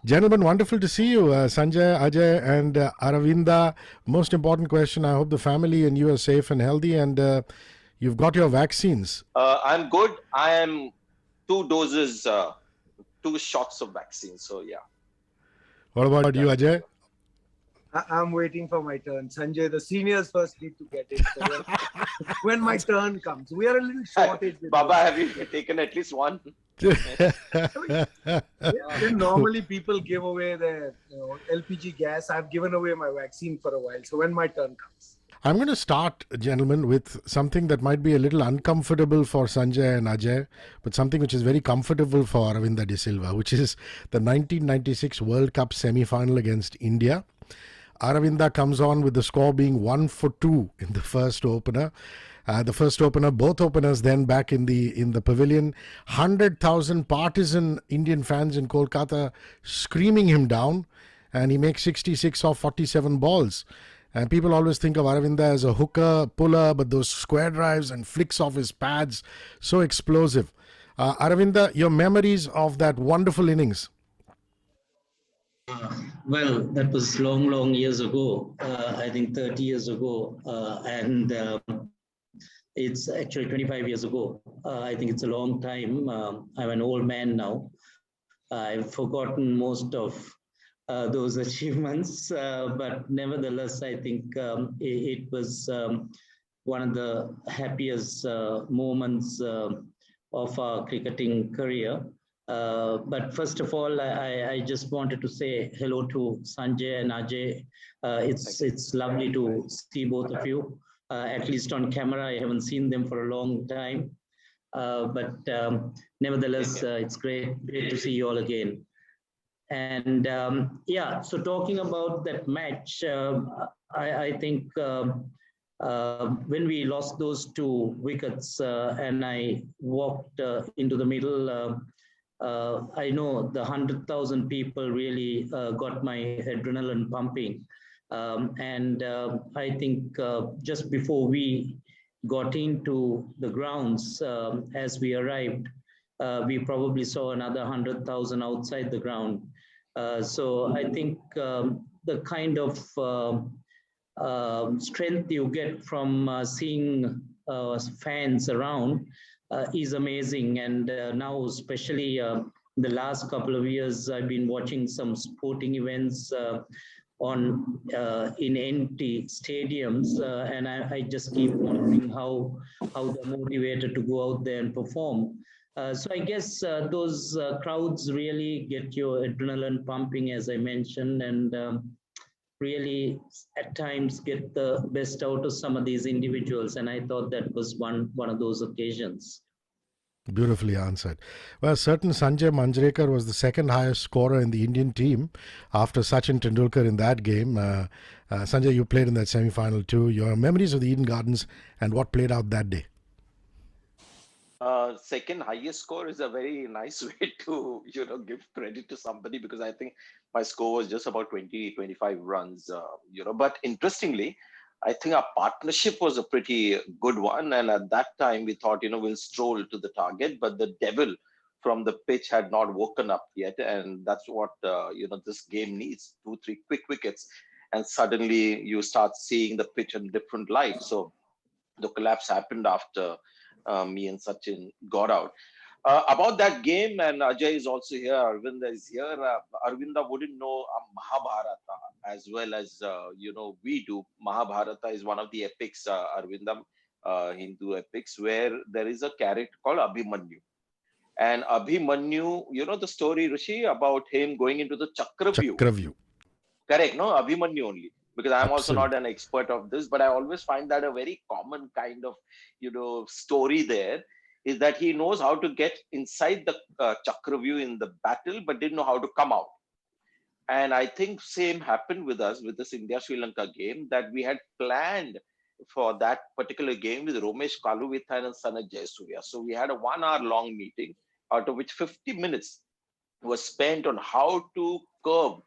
Gentlemen, wonderful to see you. Sanjay, Ajay, and Aravinda. Most important question. I hope the family and you are safe and healthy, and you've got your vaccines. I'm good. I am two doses, 2 shots of vaccine. So yeah, What about you, done pretty Ajay? well. I'm waiting for my turn. Sanjay, the seniors first need to get it. So when my turn comes, we are a little shortage. Baba, have you taken at least one? Then normally people give away their LPG gas. I've given away my vaccine for a while. So when my turn comes. I'm going to start, gentlemen, with something that might be a little uncomfortable for Sanjay and Ajay, but something which is very comfortable for Aravinda De Silva, which is the 1996 World Cup semi-final against India. Aravinda comes on with the score being 1-2 in the first opener. Both openers then back in the pavilion. 100,000 partisan Indian fans in Kolkata screaming him down, and he makes 66 off 47 balls. And people always think of Aravinda as a hooker, puller, but those square drives and flicks off his pads, so explosive. Aravinda, your memories of that wonderful innings? Well, that was long years ago. I think 30 years ago, and it's actually 25 years ago. I think it's a long time. I'm an old man now. I've forgotten most of those achievements, but nevertheless, I think it was one of the happiest moments of our cricketing career. But first of all, I just wanted to say hello to Sanjay and Ajay. It's lovely to see both of you. At least on camera, I haven't seen them for a long time. But nevertheless, it's great to see you all again. And yeah, so talking about that match, I think when we lost those 2 wickets and I walked into the middle, I know the 100,000 people really got my adrenaline pumping. And I think just before we got into the grounds, as we arrived, we probably saw another 100,000 outside the ground. So I think the kind of strength you get from seeing fans around is amazing. And now, especially the last couple of years, I've been watching some sporting events in empty stadiums, and I just keep wondering how they're motivated to go out there and perform. So I guess those crowds really get your adrenaline pumping, as I mentioned, and really at times get the best out of some of these individuals. And I thought that was one of those occasions. Beautifully answered. Well, certain Sanjay Manjrekar was the second highest scorer in the Indian team after Sachin Tendulkar in that game. Sanjay, you played in that semi-final too. Your memories of the Eden Gardens and what played out that day? Second highest score is a very nice way to give credit to somebody, because I think my score was just about 20-25 runs. But interestingly, I think our partnership was a pretty good one, and at that time we thought we'll stroll to the target, but the devil from the pitch had not woken up yet, and that's what this game needs: 2-3 quick wickets, and suddenly you start seeing the pitch in different light. So the collapse happened after me and Sachin got out. About that game, and Ajay is also here, Arvinda is here. Arvinda wouldn't know Mahabharata as well as we do. Mahabharata is one of the epics, Arvinda, Hindu epics, where there is a character called Abhimanyu. And Abhimanyu, the story, Rishi, about him going into the Chakravyu. Correct, no? Abhimanyu only. Because I'm also not an expert of this, but I always find that a very common kind of, story there is that he knows how to get inside the Chakravyu in the battle, but didn't know how to come out. And I think same happened with us with this India-Sri Lanka game, that we had planned for that particular game with Romesh Kaluvithan and Sanat Jayasuriya. So we had a 1-hour long meeting, out of which 50 minutes was spent on how to curb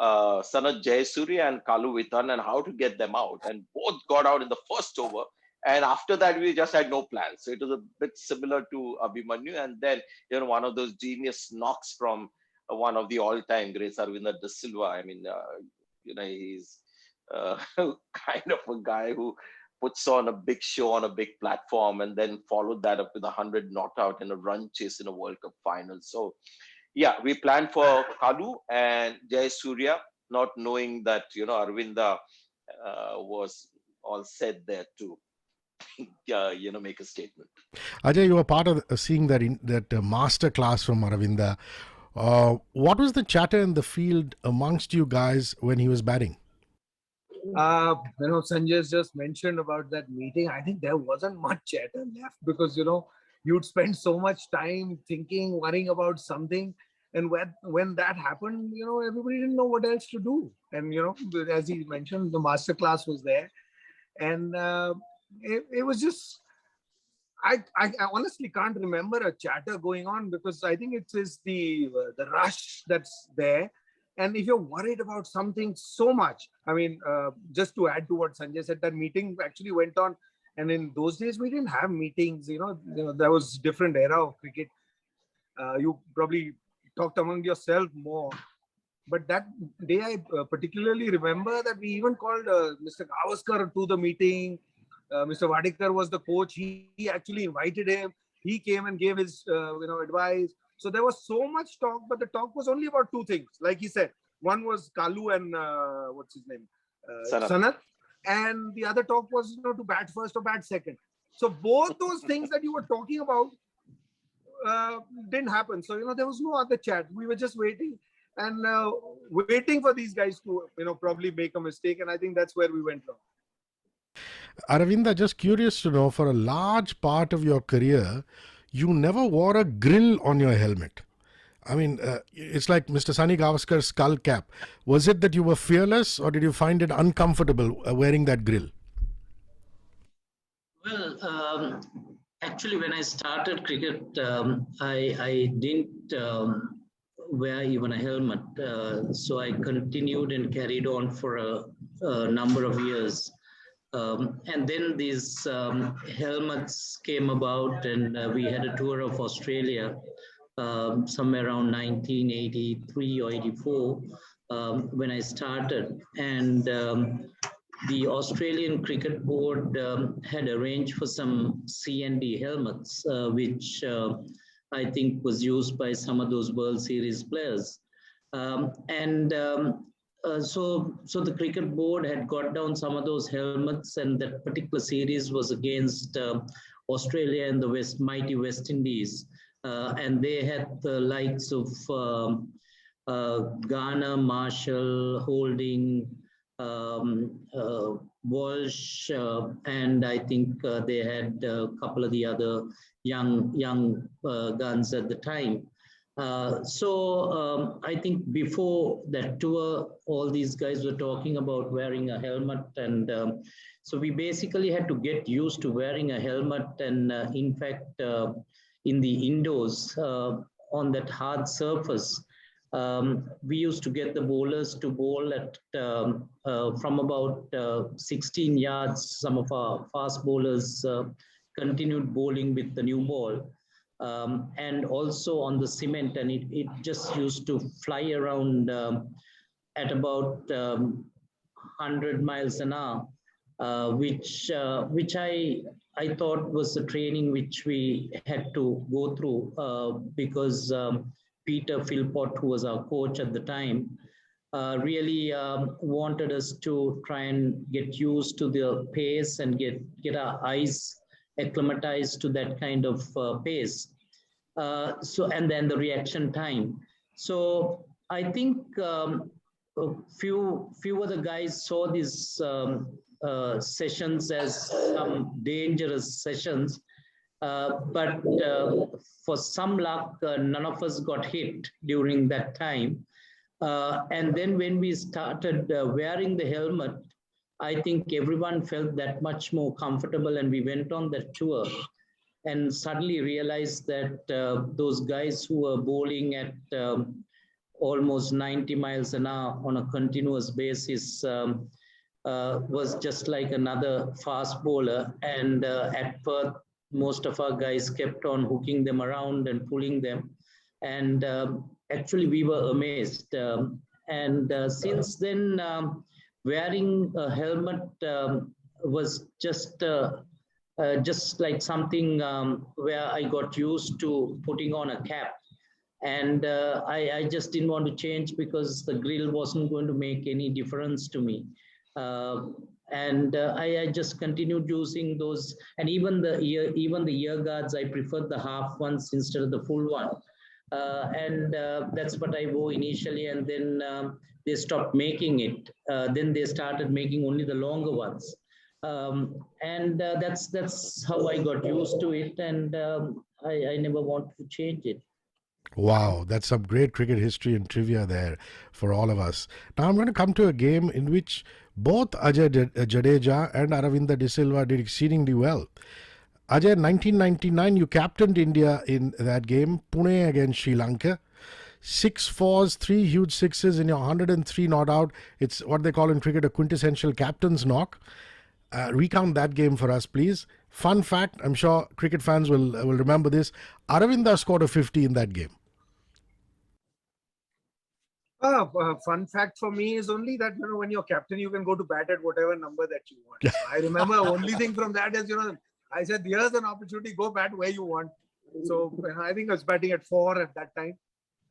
Sanat Jayasuriya and Kaluvithan and how to get them out. And both got out in the first over. And after that, we just had no plans. So it was a bit similar to Abhimanyu. And then, one of those genius knocks from one of the all-time greats, Arvind De Silva. I mean, he's kind of a guy who puts on a big show on a big platform and then followed that up with 100 not out in a run chase in a World Cup final. So, yeah, we planned for Kalu and Jay Surya, not knowing that, Arvinda was all set there to, make a statement. Ajay, you were part of seeing that master class from Aravinda. What was the chatter in the field amongst you guys when he was batting? Sanjay's just mentioned about that meeting. I think there wasn't much chatter left because, you'd spend so much time thinking, worrying about something. And when that happened, everybody didn't know what else to do. And, as he mentioned, the master class was there. And it was just, I honestly can't remember a chatter going on because I think it is the rush that's there. And if you're worried about something so much, I mean, just to add to what Sanjay said, that meeting actually went on. And in those days, we didn't have meetings, there was different era of cricket. You probably talked among yourself more. But that day, I particularly remember that we even called Mr. Gavaskar to the meeting. Mr. Wadekar was the coach. He actually invited him. He came and gave his, advice. So there was so much talk, but the talk was only about two things. Like he said, one was Kalu and what's his name? Sanat. And the other talk was, to bat first or bat second. So both those things that you were talking about didn't happen. So, there was no other chat. We were just waiting and waiting for these guys to, probably make a mistake. And I think that's where we went wrong. Aravinda, just curious to know, for a large part of your career, you never wore a grill on your helmet. I mean, it's like Mr. Sunny Gavaskar's skull cap. Was it that you were fearless or did you find it uncomfortable wearing that grill? Well, actually, when I started cricket, I didn't wear even a helmet. So I continued and carried on for a number of years. And then these helmets came about and we had a tour of Australia somewhere around 1983 or 84 when I started. And the Australian Cricket Board had arranged for some C&D helmets, which I think was used by some of those World Series players. So the cricket board had got down some of those helmets, and that particular series was against Australia and the mighty West Indies. And they had the likes of Garner, Marshall, Holding, Walsh, and I think they had a couple of the other young guns at the time. So I think before that tour, all these guys were talking about wearing a helmet. And so we basically had to get used to wearing a helmet. And in fact, in the indoors, on that hard surface, we used to get the bowlers to bowl at from about 16 yards. Some of our fast bowlers continued bowling with the new ball. And also on the cement, and it just used to fly around at about 100 miles an hour, which I thought was the training which we had to go through because Peter Philpott, who was our coach at the time, really wanted us to try and get used to the pace and get our eyes acclimatized to that kind of pace. And then the reaction time. So I think few of the guys saw these sessions as some dangerous sessions, but for some luck, none of us got hit during that time. And then when we started wearing the helmet, I think everyone felt that much more comfortable, and we went on that tour and suddenly realized that those guys who were bowling at almost 90 miles an hour on a continuous basis was just like another fast bowler. And at Perth, most of our guys kept on hooking them around and pulling them. And actually we were amazed. And since then, wearing a helmet was just like something where I got used to putting on a cap. And I just didn't want to change because the grill wasn't going to make any difference to me. Uh, and I just continued using those, and even the ear guards, I preferred the half ones instead of the full one. And that's what I wore initially, and then they stopped making it. Then they started making only the longer ones, and that's how I got used to it, and I never wanted to change it. Wow, that's some great cricket history and trivia there for all of us. Now I'm going to come to a game in which both Jadeja and Aravinda De Silva did exceedingly well. Ajay, 1999, you captained India in that game, Pune against Sri Lanka. 6 4s, 3 huge 6s in your 103 not out. It's what they call in cricket a quintessential captain's knock. Recount that game for us, please. Fun fact, I'm sure cricket fans will remember this. Aravinda scored a 50 in that game. Fun fact for me is only that, when you're captain, you can go to bat at whatever number that you want. So I remember only thing from that is, I said, here's an opportunity, go bat where you want. So I think I was batting at 4 at that time.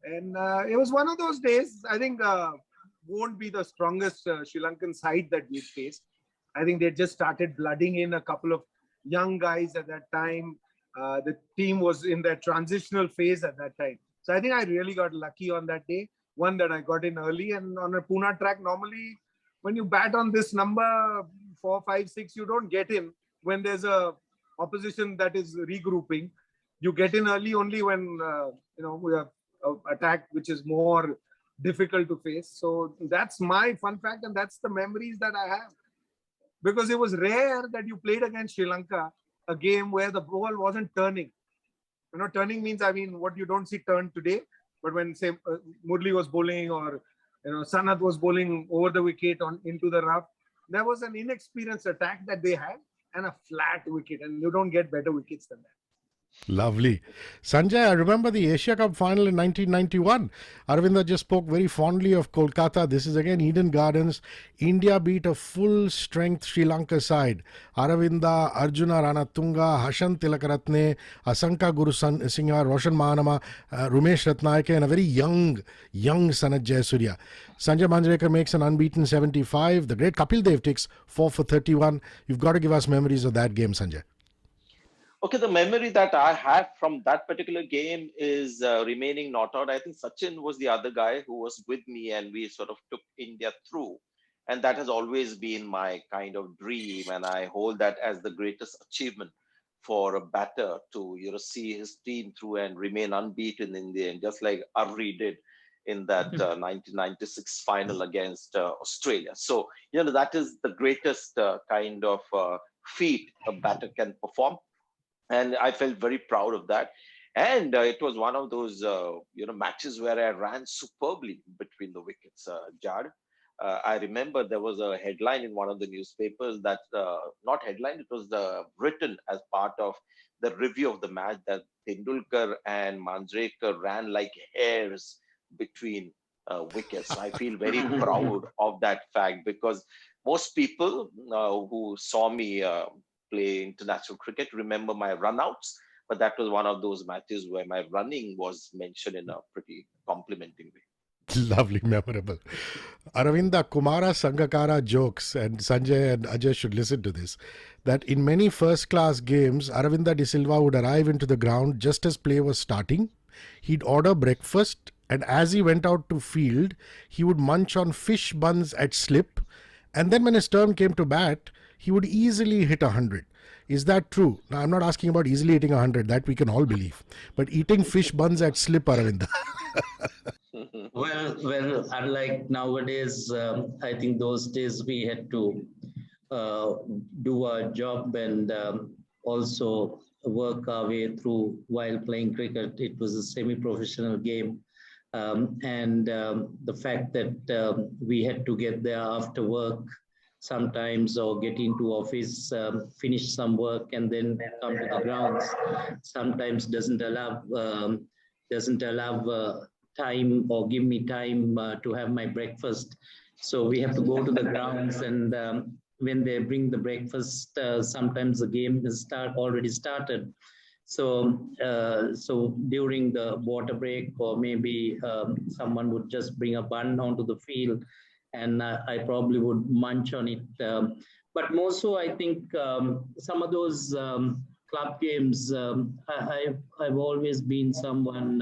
And it was one of those days, I think won't be the strongest Sri Lankan side that we faced. I think they just started blooding in a couple of young guys at that time. The team was in their transitional phase at that time. So I think I really got lucky on that day. One, that I got in early, and on a Pune track, normally when you bat on this number 4, 5, 6, you don't get in when there's a opposition that is regrouping. You get in early only when we have an attack which is more difficult to face. So that's my fun fact, and that's the memories that I have. Because it was rare that you played against Sri Lanka, a game where the ball wasn't turning. Turning means, what you don't see turn today. But when, say, Murli was bowling or, Sanath was bowling over the wicket into the rough, there was an inexperienced attack that they had and a flat wicket. And you don't get better wickets than that. Lovely. Sanjay, I remember the Asia Cup final in 1991. Aravinda just spoke very fondly of Kolkata. This is again Eden Gardens. India beat a full-strength Sri Lanka side. Aravinda, Arjuna Ranatunga, Hashan Tilakaratne, Asanka Guru Singha, Roshan Mahanama, Rumesh Ratnayake, and a very young Sanat Jayasuriya. Sanjay Manjrekar makes an unbeaten 75. The great Kapil Dev takes 4 for 31. You've got to give us memories of that game, Sanjay. Okay, the memory that I have from that particular game is remaining not out. I think Sachin was the other guy who was with me, and we sort of took India through. And that has always been my kind of dream. And I hold that as the greatest achievement for a batter to, see his team through and remain unbeaten in the end, just like Arri did in that 1996 final against Australia. So, that is the greatest kind of feat a batter can perform. And I felt very proud of that. And it was one of those, matches where I ran superbly between the wickets, Jad. I remember there was a headline in one of the newspapers that, not headline, it was written as part of the review of the match that Tendulkar and Manjrekar ran like hares between wickets. So I feel very proud of that fact, because most people who saw me play international cricket remember my runouts, but that was one of those matches where my running was mentioned in a pretty complimenting way. Lovely, memorable. Aravinda, Kumara Sangakkara jokes, and Sanjay and Ajay should listen to this, that in many first-class games, Aravinda De Silva would arrive into the ground just as play was starting. He'd order breakfast, and as he went out to field, he would munch on fish buns at slip, and then when his turn came to bat, he would easily hit 100. Is that true? Now, I'm not asking about easily hitting 100, that we can all believe. But eating fish buns at slip, Aravinda. Well, unlike nowadays, I think those days we had to do our job and also work our way through while playing cricket. It was a semi-professional game. And the fact that we had to get there after work sometimes, or get into office, finish some work and then come to the grounds, sometimes doesn't allow time or give me time to have my breakfast. So we have to go to the grounds, and when they bring the breakfast, sometimes the game is already started. So, so during the water break, or maybe someone would just bring a bun onto the field, and I probably would munch on it. But more so, I think some of those club games, I've always been someone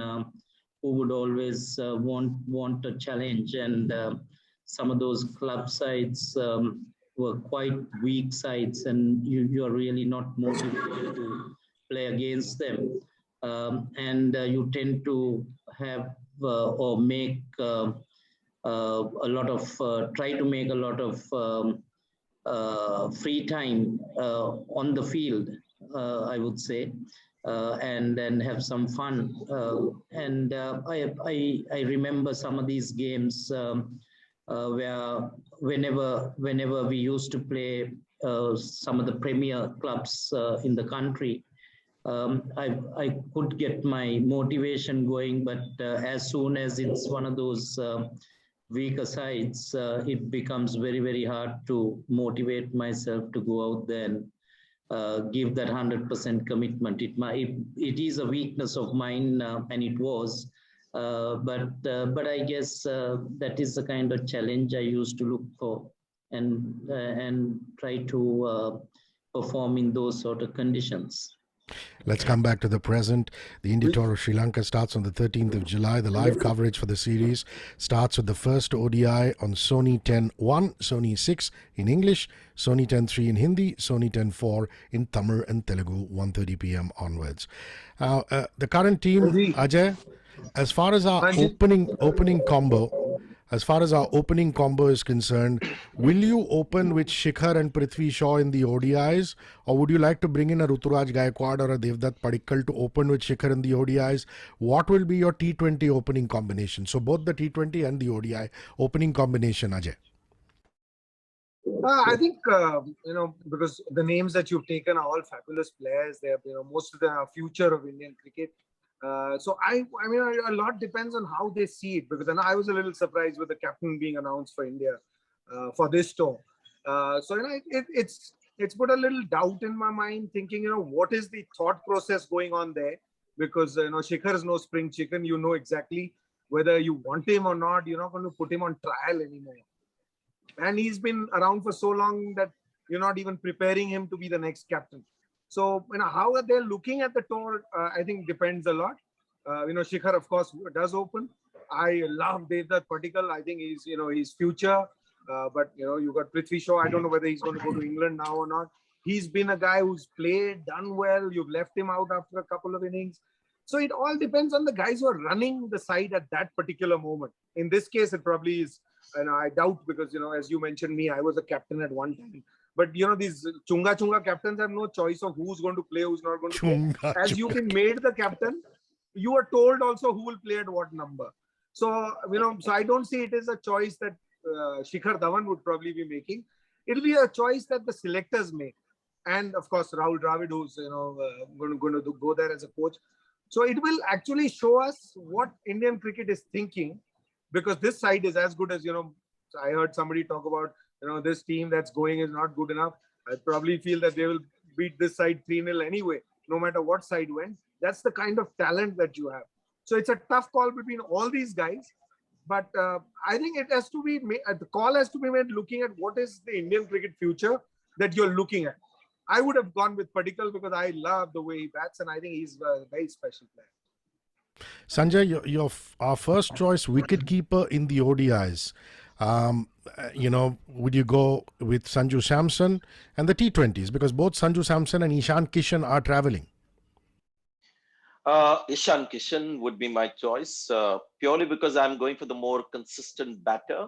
who would always want a challenge, and some of those club sides were quite weak sides, and you're really not motivated to play against them. And you tend to have or make a lot of, try to make a lot of free time on the field, I would say, and then have some fun. And I remember some of these games where whenever we used to play some of the premier clubs in the country, I could get my motivation going, but as soon as it's one of those weaker sides, it becomes very, very hard to motivate myself to go out there and give that 100% commitment. It is a weakness of mine, and it was. But I guess that is the kind of challenge I used to look for, and try to perform in those sort of conditions. Let's come back to the present. The India Tour of Sri Lanka starts on the 13th of July. The live coverage for the series starts with the first ODI on Sony 10.1, Sony 6 in English, Sony 10.3 in Hindi, Sony 10.4 in Tamil and Telugu, 1:30 p.m. onwards. The current team, Ajay, as far as our opening combo, is concerned, will you open with Shikhar and Prithvi Shaw in the ODIs, or would you like to bring in a Ruturaj Gaikwad or a Devdutt Padikkal to open with Shikhar in the ODIs? What will be your T20 opening combination? So both the T20 and the ODI opening combination, Ajay. I think, because the names that you've taken are all fabulous players. They're, most of them are future of Indian cricket. So I mean, a lot depends on how they see it, because I was a little surprised with the captain being announced for India for this tour. So it's put a little doubt in my mind, thinking, what is the thought process going on there? Because Shikhar is no spring chicken. You know exactly whether you want him or not. You're not going to put him on trial anymore. And he's been around for so long that you're not even preparing him to be the next captain. So, how are they looking at the tour? I think depends a lot. Shikhar, of course, does open. I love Devdutt Padikkal. I think he's future. But, you got Prithvi Shaw. I don't know whether he's going to go to England now or not. He's been a guy who's played, done well. You've left him out after a couple of innings. So it all depends on the guys who are running the side at that particular moment. In this case, it probably is, and I doubt, because, as you mentioned me, I was a captain at one time. But, these chunga captains have no choice of who's going to play, who's not going to play. As you've been made the captain, you are told also who will play at what number. So, so I don't see it as a choice that Shikhar Dhawan would probably be making. It'll be a choice that the selectors make. And, of course, Rahul Dravid, who's, going to go there as a coach. So it will actually show us what Indian cricket is thinking, because this side is as good as, I heard somebody talk about, this team that's going is not good enough. I probably feel that they will beat this side 3-0 anyway, no matter what side went. That's the kind of talent that you have. So it's a tough call between all these guys. But I think it has to be made, the call has to be made looking at what is the Indian cricket future that you're looking at. I would have gone with Padikkal because I love the way he bats, and I think he's a very special player. Sanjay, our first choice wicketkeeper in the ODIs. Would you go with Sanju Samson and the T20s? Because both Sanju Samson and Ishan Kishan are traveling. Ishan Kishan would be my choice, purely because I'm going for the more consistent batter.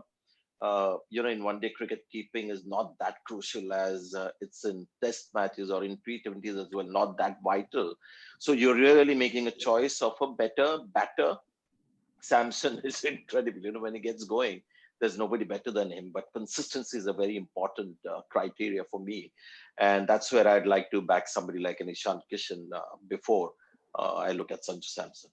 In one-day cricket, keeping is not that crucial as it's in test matches or in T20s as well, not that vital. So you're really making a choice of a better batter. Samson is incredible. When he gets going, there's nobody better than him. But consistency is a very important criteria for me. And that's where I'd like to back somebody like an Ishan Kishan before I look at Sanju Samson.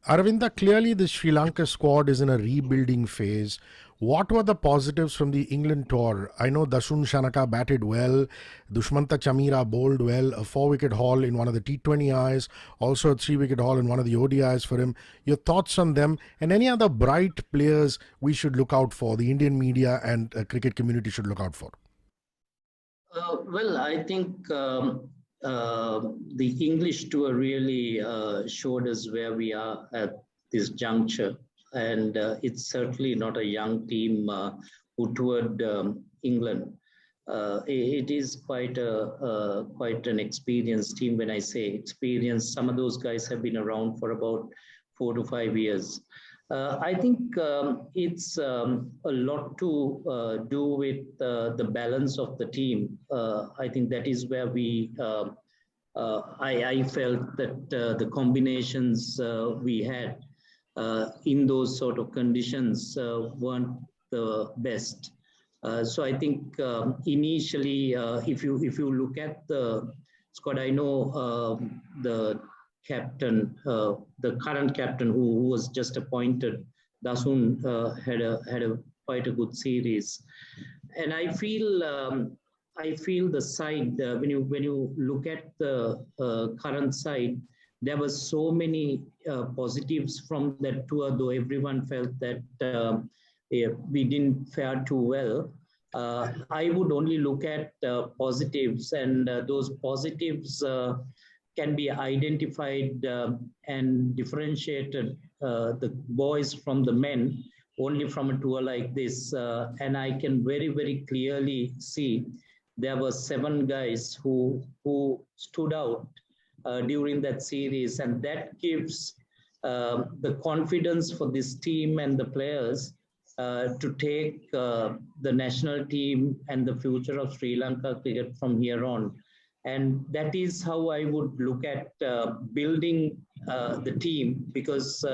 Aravinda, clearly the Sri Lanka squad is in a rebuilding phase. What were the positives from the England tour? I know Dasun Shanaka batted well, Dushmanta Chamira bowled well, a 4-wicket haul in one of the T20Is, also a 3-wicket haul in one of the ODIs for him. Your thoughts on them and any other bright players we should look out for, the Indian media and cricket community should look out for? Well, I think the English tour really showed us where we are at this juncture. And it's certainly not a young team who toured England. It is quite an experienced team. When I say experienced, some of those guys have been around for about 4 to 5 years. I think it's a lot to do with the balance of the team. I think that is where I felt that the combinations we had in those sort of conditions weren't the best. So I think initially, if you look at the squad, I know the captain, the current captain who was just appointed, Dasun, had a quite a good series, and I feel the side when you look at the current side, there were so many positives from that tour, though everyone felt that we didn't fare too well. I would only look at positives, and those positives can be identified and differentiated, the boys from the men, only from a tour like this. And I can very, very clearly see there were 7 guys who stood out during that series, and that gives the confidence for this team and the players to take the national team and the future of Sri Lanka cricket from here on. And that is how I would look at building the team, because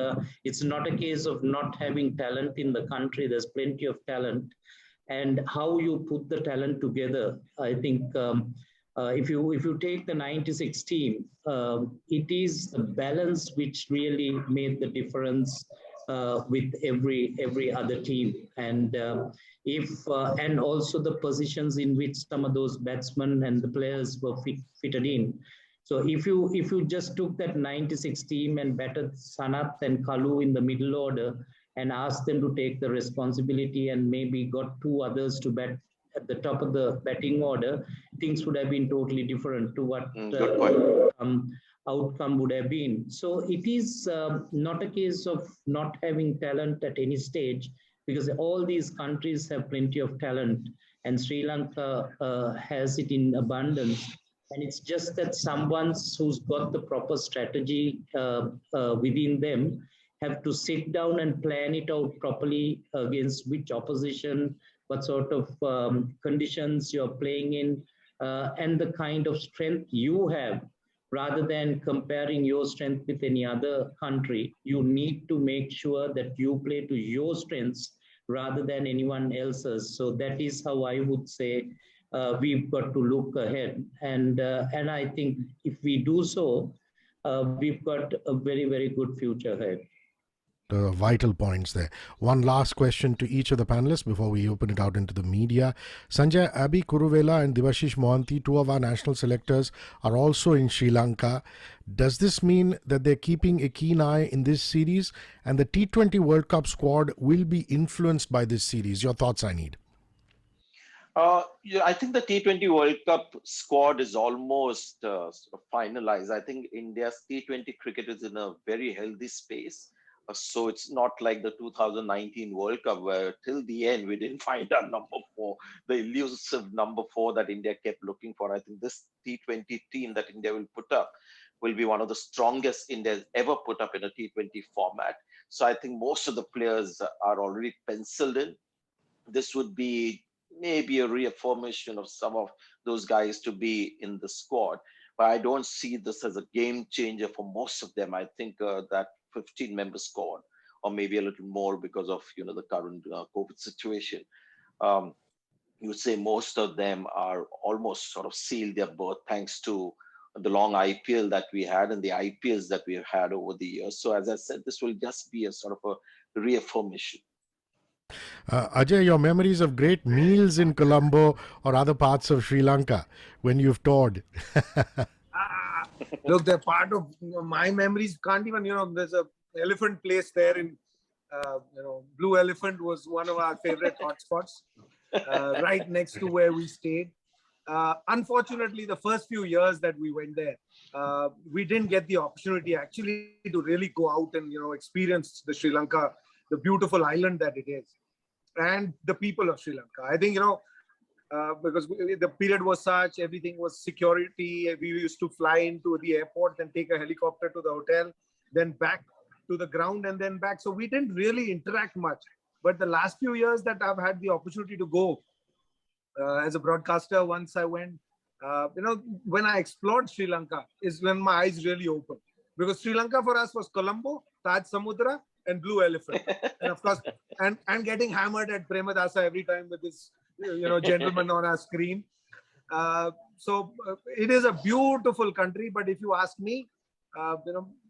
it's not a case of not having talent in the country. There's plenty of talent. And how you put the talent together, I think if you take the 96 team, it is the balance which really made the difference with every other team. And and also the positions in which some of those batsmen and the players were fitted in. So if you just took that 96 team and batted Sanath and Kalu in the middle order and asked them to take the responsibility and maybe got 2 others to bat at the top of the batting order, things would have been totally different to what outcome would have been. So it is not a case of not having talent at any stage, because all these countries have plenty of talent, and Sri Lanka has it in abundance. And it's just that someone who's got the proper strategy within them have to sit down and plan it out properly against which opposition, what sort of conditions you're playing in, and the kind of strength you have. Rather than comparing your strength with any other country, you need to make sure that you play to your strengths rather than anyone else's. So that is how I would say we've got to look ahead. And I think if we do so, we've got a very, very good future ahead. Vital points there. One last question to each of the panelists before we open it out into the media. Sanjay, Abhi Kuruvela and Devashish Mohanty, 2 of our national selectors, are also in Sri Lanka. Does this mean that they're keeping a keen eye in this series, and the T20 World Cup squad will be influenced by this series? Your thoughts, I need. Yeah, I think the T20 World Cup squad is almost finalized. I think India's T20 cricket is in a very healthy space. So it's not like the 2019 World Cup where till the end we didn't find our number 4, the elusive number 4 that India kept looking for. I think this T20 team that India will put up will be one of the strongest India's ever put up in a T20 format. So I think most of the players are already penciled in. This would be maybe a reaffirmation of some of those guys to be in the squad. But I don't see this as a game changer for most of them. I think that 15-member squad, or maybe a little more because of the current COVID situation. You would say most of them are almost sort of sealed their berth thanks to the long IPL that we had and the IPLs that we have had over the years. So as I said, this will just be a sort of a reaffirmation. Ajay, your memories of great meals in Colombo or other parts of Sri Lanka when you've toured? Look, they're part of my memories. Can't even, there's a elephant place there in, Blue Elephant was one of our favorite hotspots, right next to where we stayed. Unfortunately, the first few years that we went there, we didn't get the opportunity actually to really go out and, experience the Sri Lanka, the beautiful island that it is, and the people of Sri Lanka. I think, because the period was such, everything was security. We used to fly into the airport, then take a helicopter to the hotel, then back to the ground and then back. So we didn't really interact much. But the last few years that I've had the opportunity to go as a broadcaster, once I went, when I explored Sri Lanka is when my eyes really opened. Because Sri Lanka for us was Colombo, Taj Samudra, and Blue Elephant. And of course, and getting hammered at Premadasa every time with this, gentleman on our screen. So it is a beautiful country. But if you ask me,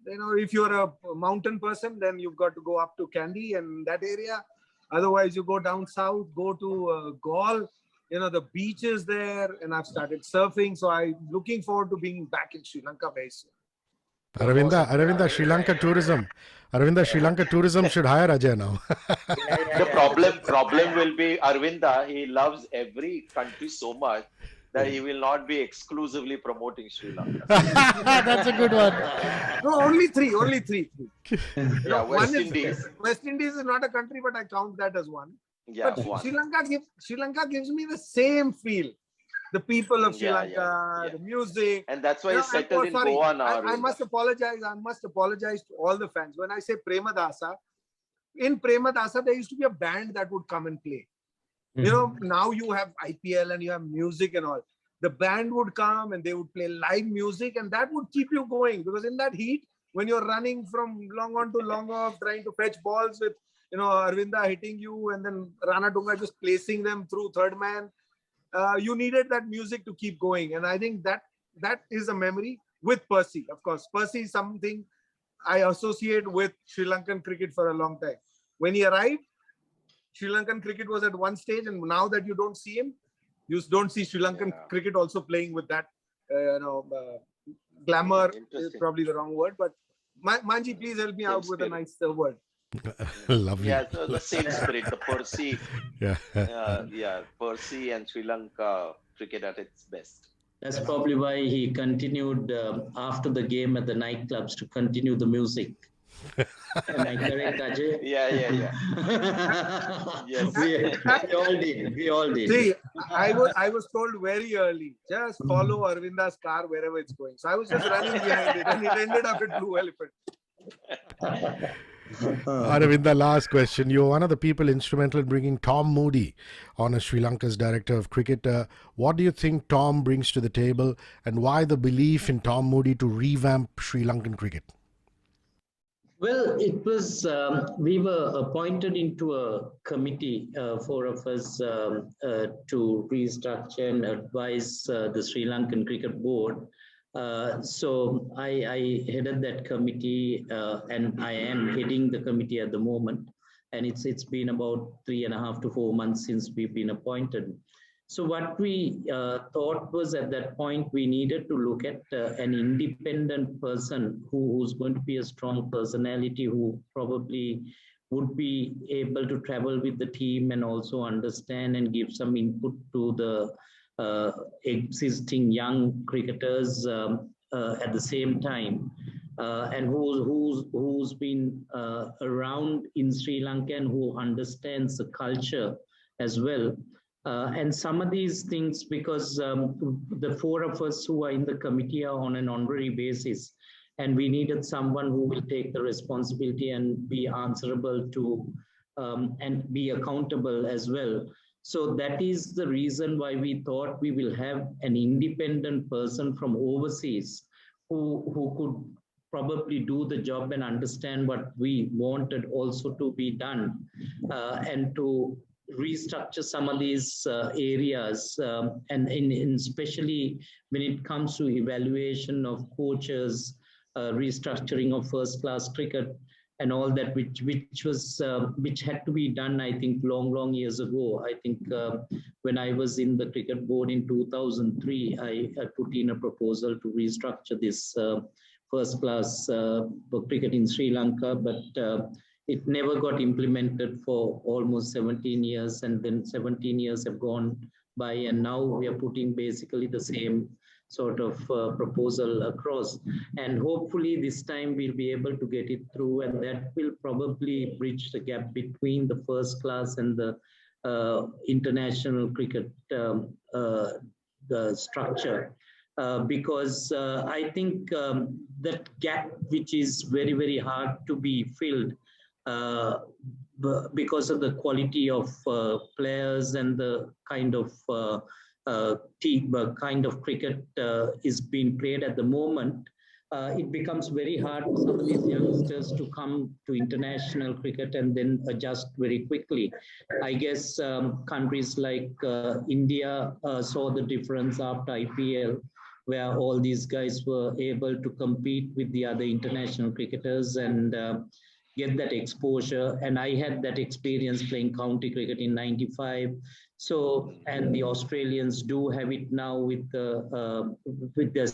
if you're a mountain person, then you've got to go up to Kandy and that area. Otherwise, you go down south, go to Gaul. The beaches there, and I've started surfing. So I'm looking forward to being back in Sri Lanka very soon. Aravinda, Sri Lanka tourism. Aravinda, Sri Lanka tourism should hire Ajay now. The problem will be Arvinda. He loves every country so much that he will not be exclusively promoting Sri Lanka. That's a good one. No, only three. Yeah, West Indies. West Indies is not a country, but I count that as one. Yeah, but one. Sri Lanka gives me the same feel. The people of Sri Lanka, the music. And that's why he settled in Goa now. I must apologize to all the fans. When I say Premadasa, in Premadasa, there used to be a band that would come and play. Now you have IPL and you have music and all. The band would come and they would play live music, and that would keep you going, because in that heat, when you're running from long on to long off, trying to fetch balls with, Arvinda hitting you and then Rana Dunga just placing them through third man, you needed that music to keep going. And I think that is a memory with Percy. Of course, Percy is something I associate with Sri Lankan cricket for a long time. When he arrived, Sri Lankan cricket was at one stage, and now that you don't see him, you don't see Sri Lankan cricket also playing with that, glamour is probably the wrong word, but Manji, please help me out with a nice word. Lovely. Yeah, the same spirit, the Percy. Percy and Sri Lanka cricket at its best. That's probably why he continued after the game at the nightclubs to continue the music. Am I correct, Ajay? Yeah. Yes. We all did. See, I was told very early, just follow Arvinda's car wherever it's going. So I was just running behind it, and it ended up at Blue Elephant. Aravinda, last question. You're one of the people instrumental in bringing Tom Moody on as Sri Lanka's director of cricket. What do you think Tom brings to the table, and why the belief in Tom Moody to revamp Sri Lankan cricket? Well, it was, we were appointed into a committee, four of us, to restructure and advise the Sri Lankan Cricket Board. So I headed that committee, and I am heading the committee at the moment. And it's been about 3.5 to 4 months since we've been appointed. So what we thought was, at that point, we needed to look at an independent person who's going to be a strong personality, who probably would be able to travel with the team and also understand and give some input to the existing young cricketers at the same time, and who's been around in Sri Lanka and who understands the culture as well. And some of these things, because the four of us who are in the committee are on an honorary basis, and we needed someone who will take the responsibility and be answerable to and be accountable as well. So that is the reason why we thought we will have an independent person from overseas who could probably do the job and understand what we wanted also to be done, and to restructure some of these areas, and especially when it comes to evaluation of coaches, restructuring of first-class cricket, and all that, which had to be done, I think, long years ago. I think when I was in the cricket board in 2003, I put in a proposal to restructure this first-class cricket in Sri Lanka, but it never got implemented for almost 17 years, and then 17 years have gone by, and now we are putting basically the same sort of proposal across, and hopefully this time we'll be able to get it through, and that will probably bridge the gap between the first class and the international cricket the structure, because I think that gap, which is very hard to be filled because of the quality of players and the kind of kind of cricket is being played at the moment, it becomes very hard for some of these youngsters to come to international cricket and then adjust very quickly. I guess countries like India saw the difference after IPL, where all these guys were able to compete with the other international cricketers and get that exposure. And I had that experience playing county cricket in '95. So, and the Australians do have it now with the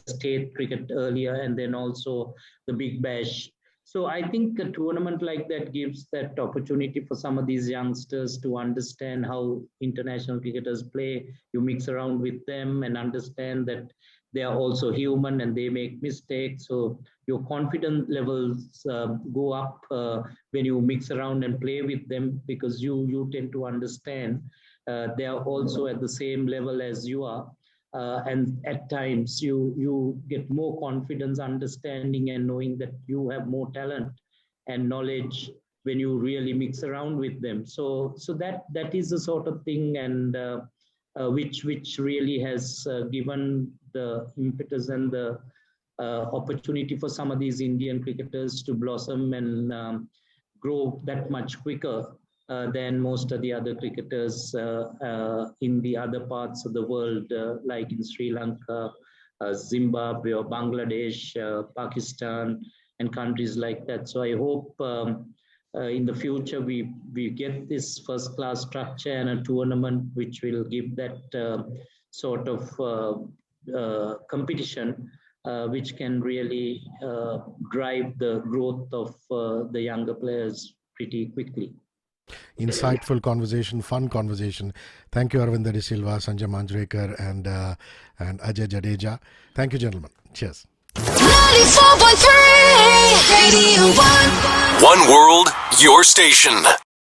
state cricket earlier, and then also the Big Bash. So I think a tournament like that gives that opportunity for some of these youngsters to understand how international cricketers play. You mix around with them and understand that they are also human and they make mistakes. So your confidence levels go up when you mix around and play with them, because you tend to understand they are also at the same level as you are. And at times you get more confidence, understanding, and knowing that you have more talent and knowledge when you really mix around with them. So that is the sort of thing, and which really has given the impetus and the opportunity for some of these Indian cricketers to blossom and grow that much quicker than most of the other cricketers in the other parts of the world, like in Sri Lanka, Zimbabwe, or Bangladesh, Pakistan, and countries like that. So I hope in the future we get this first-class structure and a tournament which will give that sort of competition, which can really drive the growth of the younger players pretty quickly. Insightful conversation, fun conversation. Thank you, Aravinda De Silva, Sanjay Manjrekar, and Ajay Jadeja. Thank you, gentlemen. Cheers. 94.3 Radio One. One world, your station.